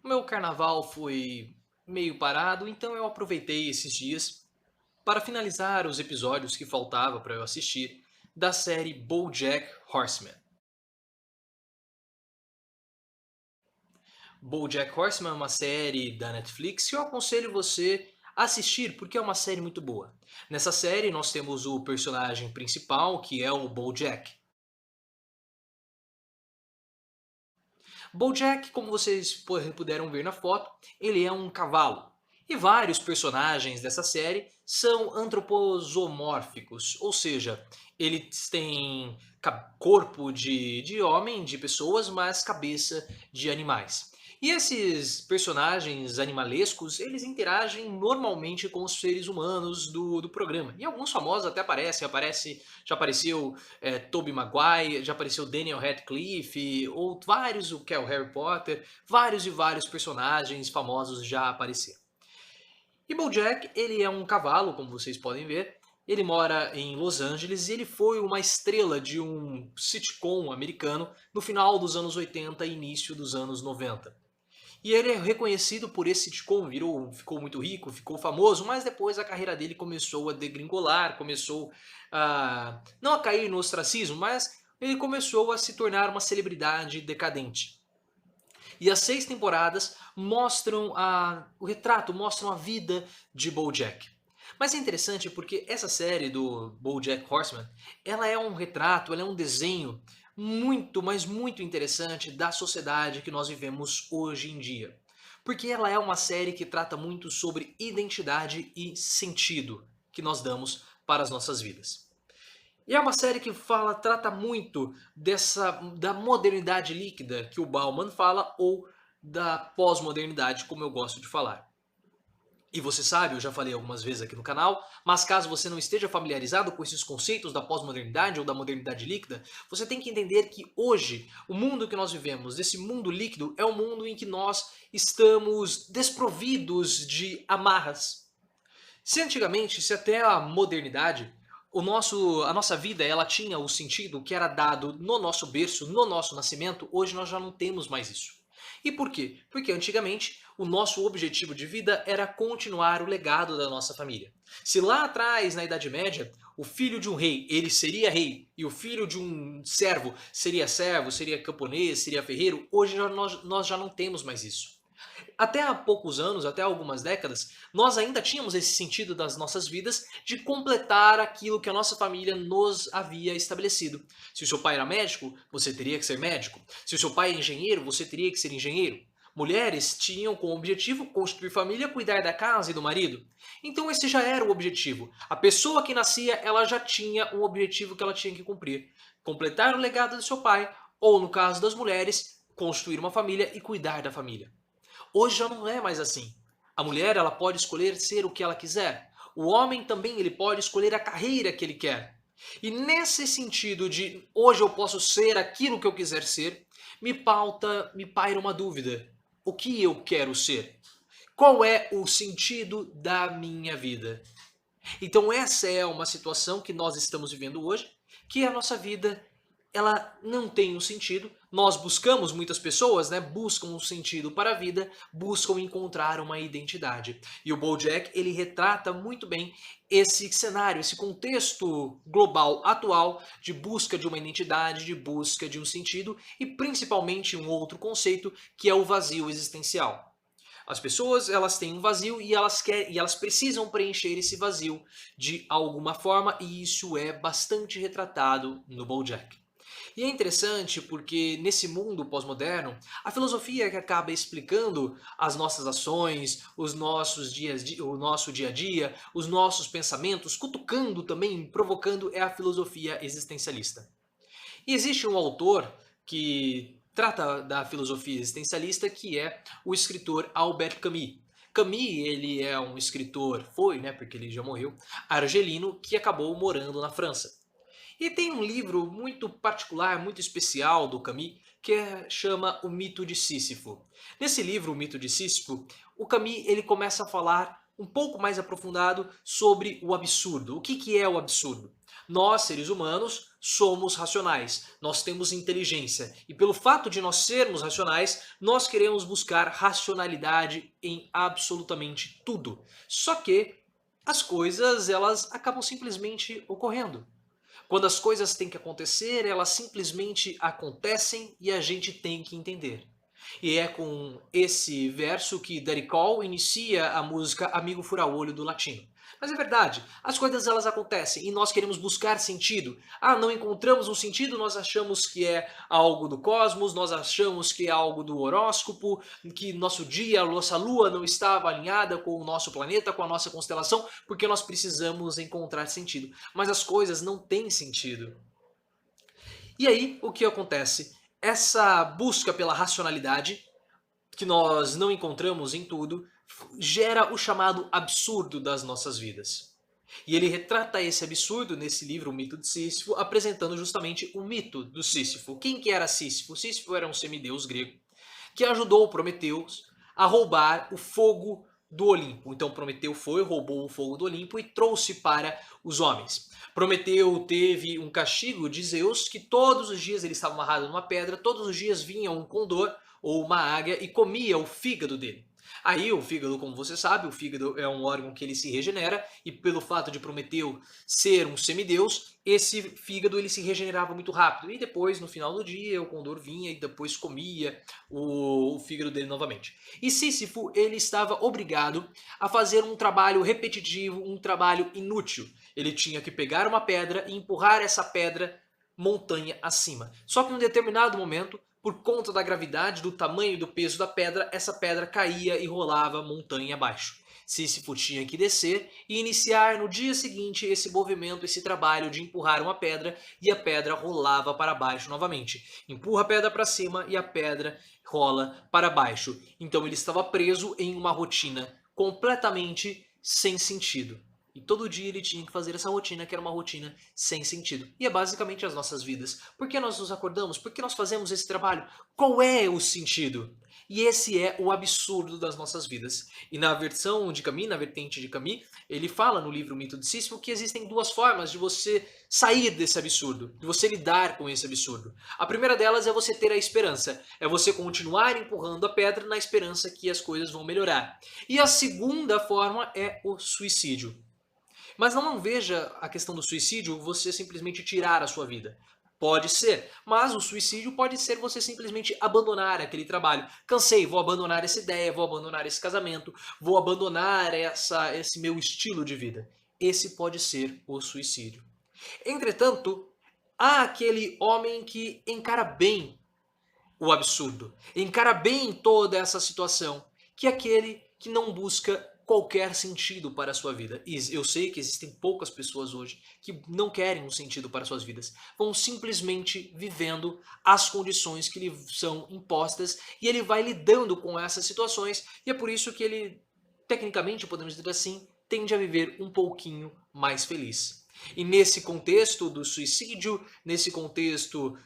O meu carnaval foi meio parado, então eu aproveitei esses dias para finalizar os episódios que faltava para eu assistir da série BoJack Horseman. BoJack Horseman é uma série da Netflix que eu aconselho você a assistir porque é uma série muito boa. Nessa série nós temos o personagem principal, que é o BoJack. BoJack, como vocês puderam ver na foto, ele é um cavalo. E vários personagens dessa série são antropomórficos, ou seja, eles têm corpo de homem, de pessoas, mas cabeça de animais. E esses personagens animalescos, eles interagem normalmente com os seres humanos do programa. E alguns famosos até já apareceu Tobey Maguire, já apareceu Daniel Radcliffe, ou vários, o que é o Harry Potter, vários e vários personagens famosos já apareceram. E BoJack, ele é um cavalo, como vocês podem ver. Ele mora em Los Angeles e ele foi uma estrela de um sitcom americano no final dos anos 80 e início dos anos 90. E ele é reconhecido por esse sitcom, ficou muito rico, ficou famoso, mas depois a carreira dele começou a degringolar, começou a não a cair no ostracismo, mas ele começou a se tornar uma celebridade decadente. E as 6 temporadas mostram a vida de BoJack. Mas é interessante porque essa série do BoJack Horseman, ela é um retrato, ela é um desenho muito, mas muito interessante da sociedade que nós vivemos hoje em dia. Porque ela é uma série que trata muito sobre identidade e sentido que nós damos para as nossas vidas. E é uma série que trata muito da modernidade líquida que o Bauman fala, ou da pós-modernidade, como eu gosto de falar. E você sabe, eu já falei algumas vezes aqui no canal, mas caso você não esteja familiarizado com esses conceitos da pós-modernidade ou da modernidade líquida, você tem que entender que hoje, o mundo que nós vivemos, esse mundo líquido, é um mundo em que nós estamos desprovidos de amarras. Se antigamente, se até a modernidade, a nossa vida ela tinha o sentido que era dado no nosso berço, no nosso nascimento, hoje nós já não temos mais isso. E por quê? Porque antigamente o nosso objetivo de vida era continuar o legado da nossa família. Se lá atrás, na Idade Média, o filho de um rei, ele seria rei, e o filho de um servo, seria camponês, seria ferreiro, hoje nós já não temos mais isso. Até há poucos anos, até algumas décadas, nós ainda tínhamos esse sentido das nossas vidas de completar aquilo que a nossa família nos havia estabelecido. Se o seu pai era médico, você teria que ser médico. Se o seu pai é engenheiro, você teria que ser engenheiro. Mulheres tinham como objetivo construir família, cuidar da casa e do marido. Então esse já era o objetivo. A pessoa que nascia, ela já tinha um objetivo que ela tinha que cumprir. Completar o legado do seu pai, ou no caso das mulheres, construir uma família e cuidar da família. Hoje já não é mais assim. A mulher ela pode escolher ser o que ela quiser. O homem também ele pode escolher a carreira que ele quer. E nesse sentido de hoje eu posso ser aquilo que eu quiser ser, me paira uma dúvida. O que eu quero ser? Qual é o sentido da minha vida? Então essa é uma situação que nós estamos vivendo hoje, que a nossa vida ela não tem um sentido. Nós buscamos, muitas pessoas, né, buscam um sentido para a vida, buscam encontrar uma identidade. E o BoJack, ele retrata muito bem esse cenário, esse contexto global atual de busca de uma identidade, de busca de um sentido e principalmente um outro conceito que é o vazio existencial. As pessoas elas têm um vazio e elas precisam preencher esse vazio de alguma forma, e isso é bastante retratado no BoJack. E é interessante porque nesse mundo pós-moderno, a filosofia que acaba explicando as nossas ações, o nosso dia a dia, os nossos pensamentos, cutucando também, provocando, é a filosofia existencialista. E existe um autor que trata da filosofia existencialista, que é o escritor Albert Camus. Camus, ele é um escritor, foi, né, porque ele já morreu, argelino, que acabou morando na França. E tem um livro muito particular, muito especial do Camus, que chama O Mito de Sísifo. Nesse livro, O Mito de Sísifo, o Camus ele começa a falar um pouco mais aprofundado sobre o absurdo. O que é o absurdo? Nós, seres humanos, somos racionais, nós temos inteligência e pelo fato de nós sermos racionais, nós queremos buscar racionalidade em absolutamente tudo. Só que as coisas elas acabam simplesmente ocorrendo. Quando as coisas têm que acontecer, elas simplesmente acontecem e a gente tem que entender. E é com esse verso que Daddy Cole inicia a música Amigo Fura-Olho do Latino. Mas é verdade, as coisas elas acontecem e nós queremos buscar sentido. Ah, não encontramos um sentido, nós achamos que é algo do cosmos, nós achamos que é algo do horóscopo, que nosso dia, a nossa lua não estava alinhada com o nosso planeta, com a nossa constelação, porque nós precisamos encontrar sentido. Mas as coisas não têm sentido. E aí, o que acontece? Essa busca pela racionalidade, que nós não encontramos em tudo, gera o chamado absurdo das nossas vidas. E ele retrata esse absurdo nesse livro, O Mito de Sísifo, apresentando justamente o mito do Sísifo. Quem que era Sísifo? Sísifo era um semideus grego que ajudou Prometeus a roubar o fogo do Olimpo. Então Prometeu foi, roubou o fogo do Olimpo e trouxe para os homens. Prometeu teve um castigo de Zeus que todos os dias ele estava amarrado numa pedra, todos os dias vinha um condor ou uma águia e comia o fígado dele. Aí o fígado, como você sabe, o fígado é um órgão que ele se regenera e pelo fato de Prometeu ser um semideus, esse fígado ele se regenerava muito rápido. E depois, no final do dia, o condor vinha e depois comia o fígado dele novamente. E Sísifo ele estava obrigado a fazer um trabalho repetitivo, um trabalho inútil. Ele tinha que pegar uma pedra e empurrar essa pedra montanha acima. Só que em um determinado momento, por conta da gravidade, do tamanho e do peso da pedra, essa pedra caía e rolava montanha abaixo. Sísifo tinha que descer e iniciar no dia seguinte esse movimento, esse trabalho de empurrar uma pedra e a pedra rolava para baixo novamente. Empurra a pedra para cima e a pedra rola para baixo. Então ele estava preso em uma rotina completamente sem sentido. E todo dia ele tinha que fazer essa rotina, que era uma rotina sem sentido. E é basicamente as nossas vidas. Por que nós nos acordamos? Por que nós fazemos esse trabalho? Qual é o sentido? E esse é o absurdo das nossas vidas. E na versão de Camus, na vertente de Camus, ele fala no livro O Mito de Sísifo que existem duas formas de você sair desse absurdo, de você lidar com esse absurdo. A primeira delas é você ter a esperança, é você continuar empurrando a pedra na esperança que as coisas vão melhorar. E a segunda forma é o suicídio. Mas não veja a questão do suicídio você simplesmente tirar a sua vida. Pode ser, mas o suicídio pode ser você simplesmente abandonar aquele trabalho. Cansei, vou abandonar essa ideia, vou abandonar esse casamento, vou abandonar esse meu estilo de vida. Esse pode ser o suicídio. Entretanto, há aquele homem que encara bem o absurdo, encara bem toda essa situação, que é aquele que não busca qualquer sentido para a sua vida. E eu sei que existem poucas pessoas hoje que não querem um sentido para suas vidas. Vão simplesmente vivendo as condições que lhe são impostas e ele vai lidando com essas situações e é por isso que ele, tecnicamente, podemos dizer assim, tende a viver um pouquinho mais feliz. E nesse contexto do suicídio, nesse contexto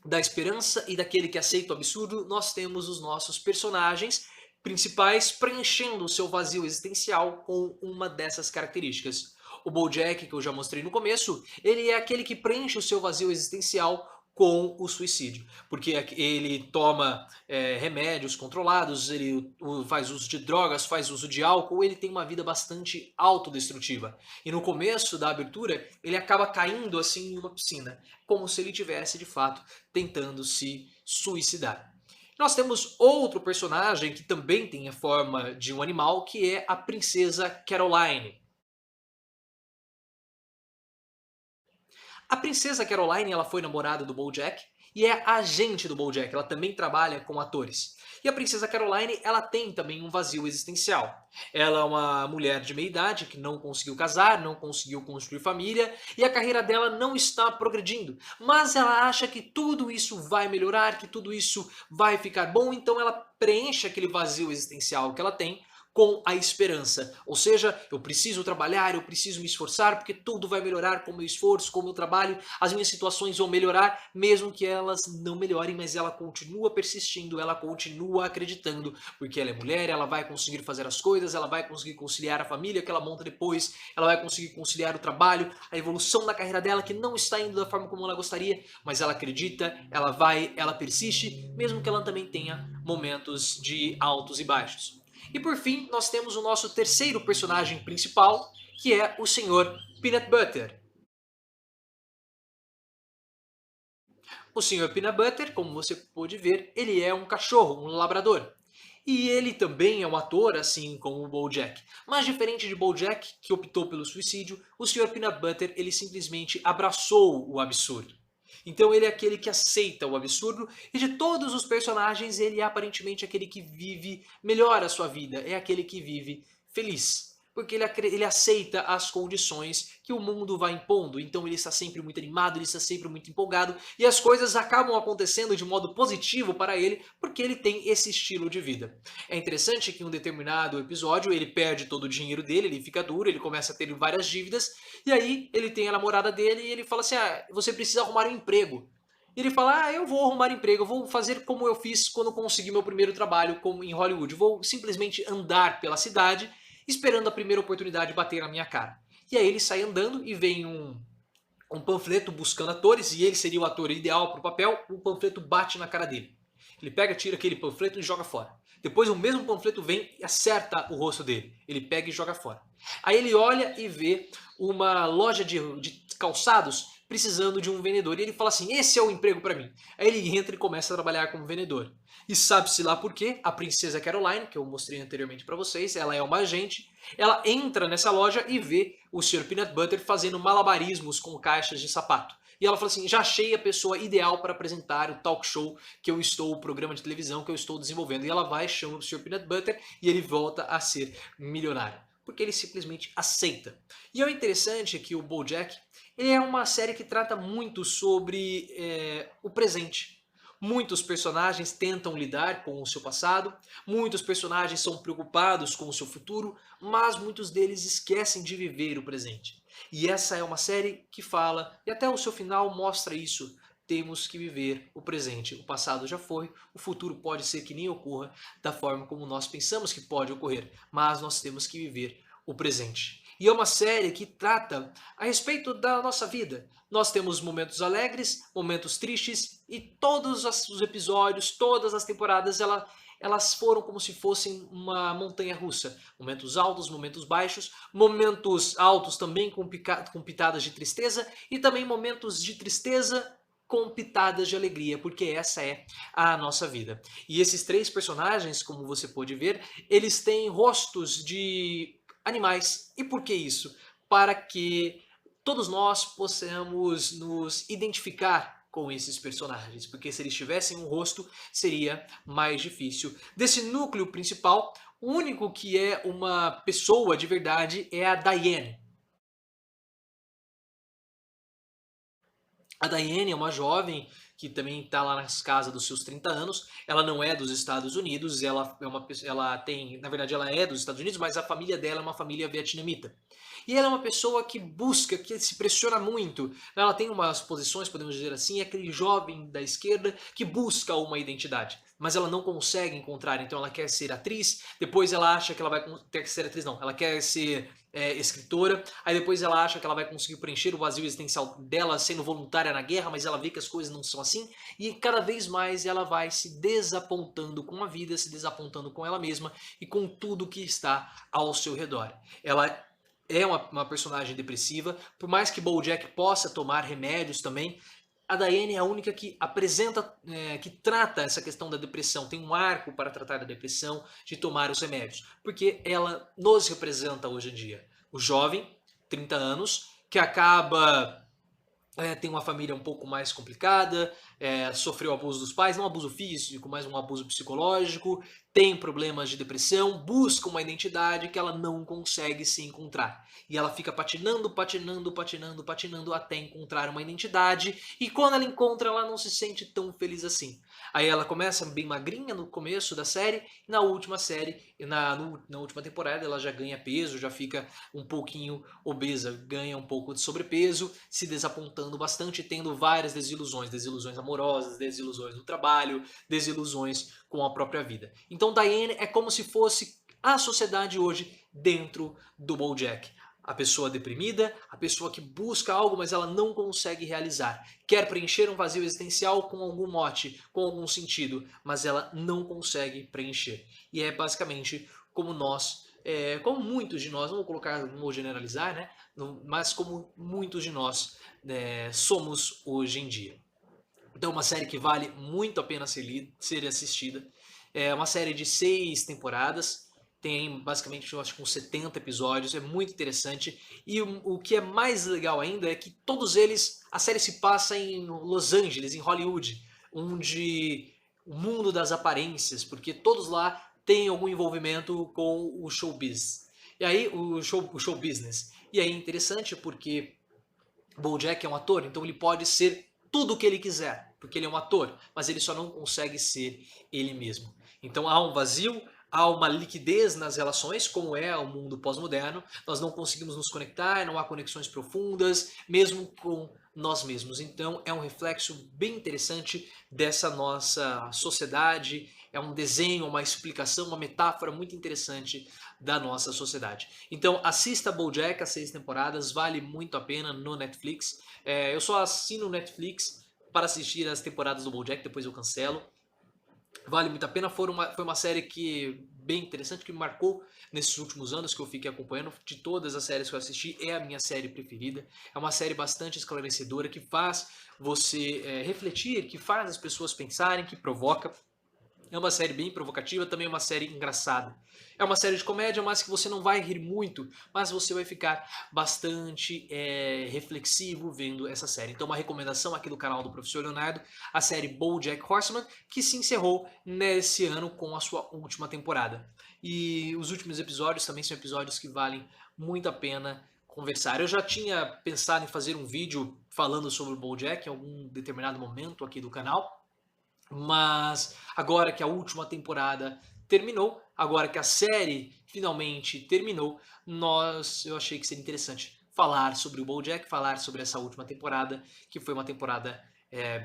da esperança e daquele que aceita o absurdo, nós temos os nossos personagens principais preenchendo o seu vazio existencial com uma dessas características. O BoJack, que eu já mostrei no começo, ele é aquele que preenche o seu vazio existencial com o suicídio, porque ele toma remédios controlados, ele faz uso de drogas, faz uso de álcool, ele tem uma vida bastante autodestrutiva. E no começo da abertura, ele acaba caindo assim em uma piscina, como se ele tivesse de fato tentando se suicidar. Nós temos outro personagem que também tem a forma de um animal, que é a princesa Caroline. A princesa Caroline ela foi namorada do BoJack e é agente do BoJack, ela também trabalha com atores. E a princesa Caroline ela tem também um vazio existencial. Ela é uma mulher de meia idade que não conseguiu casar, não conseguiu construir família e a carreira dela não está progredindo. Mas ela acha que tudo isso vai melhorar, que tudo isso vai ficar bom, então ela preenche aquele vazio existencial que ela tem com a esperança. Ou seja, eu preciso trabalhar, eu preciso me esforçar, porque tudo vai melhorar com o meu esforço, com o meu trabalho, as minhas situações vão melhorar, mesmo que elas não melhorem, mas ela continua persistindo, ela continua acreditando, porque ela é mulher, ela vai conseguir fazer as coisas, ela vai conseguir conciliar a família que ela monta depois, ela vai conseguir conciliar o trabalho, a evolução da carreira dela, que não está indo da forma como ela gostaria, mas ela acredita, ela vai, ela persiste, mesmo que ela também tenha momentos de altos e baixos. E por fim, nós temos o nosso terceiro personagem principal, que é o Sr. Peanut Butter. O Sr. Peanut Butter, como você pôde ver, ele é um cachorro, um labrador. E ele também é um ator, assim como o BoJack. Mas diferente de BoJack, que optou pelo suicídio, o Sr. Peanut Butter ele simplesmente abraçou o absurdo. Então ele é aquele que aceita o absurdo e de todos os personagens ele é aparentemente aquele que vive melhor a sua vida, é aquele que vive feliz. Porque ele aceita as condições que o mundo vai impondo, então ele está sempre muito animado, ele está sempre muito empolgado e as coisas acabam acontecendo de modo positivo para ele porque ele tem esse estilo de vida. É interessante que em um determinado episódio ele perde todo o dinheiro dele, ele fica duro, ele começa a ter várias dívidas e aí ele tem a namorada dele e ele fala assim, você precisa arrumar um emprego. E ele fala, eu vou arrumar emprego, eu vou fazer como eu fiz quando consegui meu primeiro trabalho como em Hollywood. Vou simplesmente andar pela cidade esperando a primeira oportunidade bater na minha cara. E aí ele sai andando e vem um panfleto buscando atores, e ele seria o ator ideal para o papel, o panfleto bate na cara dele. Ele pega, tira aquele panfleto e joga fora. Depois o mesmo panfleto vem e acerta o rosto dele. Ele pega e joga fora. Aí ele olha e vê uma loja de calçados precisando de um vendedor. E ele fala assim, esse é o emprego para mim. Aí ele entra e começa a trabalhar como vendedor. E sabe-se lá por quê, a princesa Caroline, que eu mostrei anteriormente para vocês, ela é uma agente, ela entra nessa loja e vê o Sr. Peanut Butter fazendo malabarismos com caixas de sapato. E ela fala assim, já achei a pessoa ideal para apresentar o talk show que eu estou, o programa de televisão que eu estou desenvolvendo. E ela vai, chama o Sr. Peanut Butter e ele volta a ser milionário. Porque ele simplesmente aceita. E é interessante que o BoJack, ele é uma série que trata muito sobre o presente. Muitos personagens tentam lidar com o seu passado, muitos personagens são preocupados com o seu futuro, mas muitos deles esquecem de viver o presente. E essa é uma série que fala, e até o seu final mostra isso, temos que viver o presente. O passado já foi, o futuro pode ser que nem ocorra da forma como nós pensamos que pode ocorrer, mas nós temos que viver o presente. E é uma série que trata a respeito da nossa vida. Nós temos momentos alegres, momentos tristes e todos os episódios, todas as temporadas, elas foram como se fossem uma montanha russa. Momentos altos, momentos baixos, momentos altos também com pitadas de tristeza e também momentos de tristeza com pitadas de alegria, porque essa é a nossa vida. E esses três personagens, como você pôde ver, eles têm rostos de animais. E por que isso? Para que todos nós possamos nos identificar com esses personagens, porque se eles tivessem um rosto, seria mais difícil. Desse núcleo principal, o único que é uma pessoa de verdade é a Diane. A Diane é uma jovem que também está lá nas casas dos seus 30 anos. Ela não é dos Estados Unidos, ela tem, na verdade ela é dos Estados Unidos, mas a família dela é uma família vietnamita. E ela é uma pessoa que busca, que se pressiona muito. Ela tem umas posições, podemos dizer assim, é aquele jovem da esquerda que busca uma identidade. Mas ela não consegue encontrar, então ela quer ser atriz, depois ela acha que ela vai ter que ser atriz, não, ela quer ser escritora, aí depois ela acha que ela vai conseguir preencher o vazio existencial dela sendo voluntária na guerra, mas ela vê que as coisas não são assim, e cada vez mais ela vai se desapontando com a vida, se desapontando com ela mesma e com tudo que está ao seu redor. Ela é uma personagem depressiva, por mais que BoJack possa tomar remédios também, a Diane é a única que apresenta, que trata essa questão da depressão, tem um arco para tratar da depressão, de tomar os remédios, porque ela nos representa hoje em dia. O jovem, 30 anos, que acaba tem uma família um pouco mais complicada, sofreu abuso dos pais, não abuso físico, mas um abuso psicológico, tem problemas de depressão, busca uma identidade que ela não consegue se encontrar. E ela fica patinando, patinando, patinando, patinando até encontrar uma identidade, e quando ela encontra, ela não se sente tão feliz assim. Aí ela começa bem magrinha no começo da série, e na última série, na última temporada, ela já ganha peso, já fica um pouquinho obesa, ganha um pouco de sobrepeso, se desapontando bastante, tendo várias desilusões, desilusões amorosas, desilusões no trabalho, desilusões com a própria vida. Então Diane é como se fosse a sociedade hoje dentro do BoJack. A pessoa deprimida, a pessoa que busca algo, mas ela não consegue realizar. Quer preencher um vazio existencial com algum mote, com algum sentido, mas ela não consegue preencher. E é basicamente como nós, como muitos de nós, não vou colocar, não vou generalizar, né? Mas como muitos de nós somos hoje em dia. Então, uma série que vale muito a pena ser assistida. É uma série de 6 temporadas. Tem basicamente, eu acho que uns 70 episódios. É muito interessante. E o que é mais legal ainda é que todos eles. A série se passa em Los Angeles, em Hollywood, onde o mundo das aparências, porque todos lá têm algum envolvimento com o showbiz. E aí, o show business. E aí é interessante porque BoJack é um ator, então ele pode ser tudo o que ele quiser, porque ele é um ator, mas ele só não consegue ser ele mesmo. Então há um vazio, há uma liquidez nas relações, como é o mundo pós-moderno. Nós não conseguimos nos conectar, não há conexões profundas, mesmo com nós mesmos. Então é um reflexo bem interessante dessa nossa sociedade. É um desenho, uma explicação, uma metáfora muito interessante da nossa sociedade. Então assista BoJack, as 6 temporadas, vale muito a pena no Netflix. Eu só assino o Netflix para assistir as temporadas do BoJack, depois eu cancelo. Vale muito a pena, foi uma série que bem interessante, que me marcou nesses últimos anos que eu fiquei acompanhando. De todas as séries que eu assisti, é a minha série preferida. É uma série bastante esclarecedora, que faz você refletir, que faz as pessoas pensarem, que provoca. É uma série bem provocativa, também é uma série engraçada. É uma série de comédia, mas que você não vai rir muito, mas você vai ficar bastante reflexivo vendo essa série. Então uma recomendação aqui do canal do Professor Leonardo, a série BoJack Horseman, que se encerrou nesse ano com a sua última temporada. E os últimos episódios também são episódios que valem muito a pena conversar. Eu já tinha pensado em fazer um vídeo falando sobre o BoJack em algum determinado momento aqui do canal, mas agora que a última temporada terminou, agora que a série finalmente terminou, eu achei que seria interessante falar sobre o BoJack, falar sobre essa última temporada, que foi uma temporada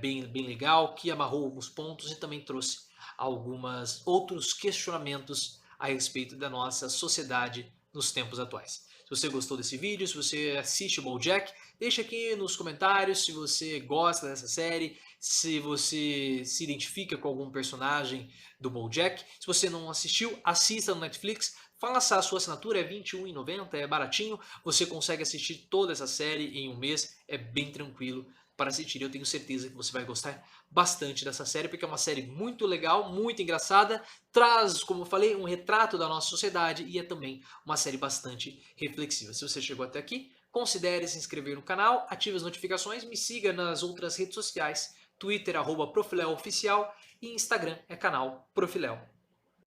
bem legal, que amarrou alguns pontos e também trouxe alguns outros questionamentos a respeito da nossa sociedade nos tempos atuais. Se você gostou desse vídeo, se você assiste o BoJack, deixa aqui nos comentários se você gosta dessa série, se você se identifica com algum personagem do BoJack. Se você não assistiu, assista no Netflix. Faça a sua assinatura, é R$21,90, é baratinho. Você consegue assistir toda essa série em um mês, é bem tranquilo para assistir. Eu tenho certeza que você vai gostar bastante dessa série, porque é uma série muito legal, muito engraçada, traz, como eu falei, um retrato da nossa sociedade e é também uma série bastante reflexiva. Se você chegou até aqui, considere se inscrever no canal, ative as notificações, me siga nas outras redes sociais, Twitter, @Profiléo Oficial, e Instagram é canal Profiléu.